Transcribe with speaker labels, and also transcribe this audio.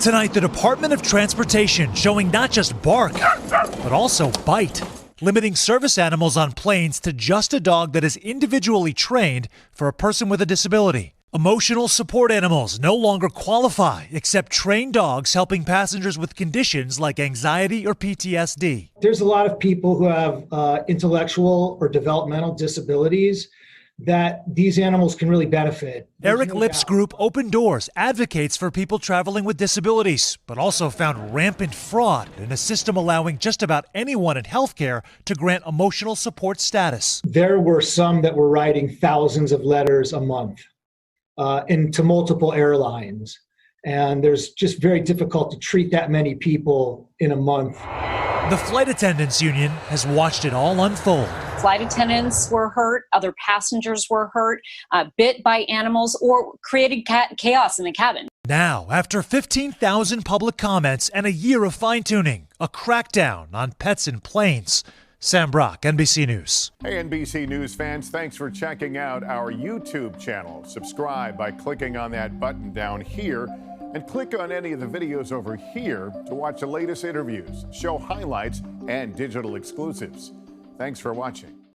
Speaker 1: Tonight, the Department of Transportation showing not just bark, but also bite, limiting service animals on planes to just a dog that is individually trained for a person with a disability. Emotional support animals no longer qualify except trained dogs helping passengers with conditions like anxiety or PTSD.
Speaker 2: There's a lot of people who have intellectual or developmental disabilities that these animals can really benefit.
Speaker 1: Eric Lipp's group Open Doors advocates for people traveling with disabilities, but also found rampant fraud in a system allowing just about anyone in healthcare to grant emotional support status.
Speaker 2: There were some that were writing thousands of letters a month into multiple airlines. And there's just very difficult to treat that many people in a month.
Speaker 1: The Flight Attendants Union has watched it all unfold.
Speaker 3: Flight attendants were hurt, other passengers were hurt, bit by animals, or created chaos in the cabin.
Speaker 1: Now, after 15,000 public comments and a year of fine-tuning, a crackdown on pets in planes. Sam Brock, NBC News.
Speaker 4: Hey, NBC News fans, thanks for checking out our YouTube channel. Subscribe by clicking on that button down here and click on any of the videos over here to watch the latest interviews, show highlights, and digital exclusives. Thanks for watching.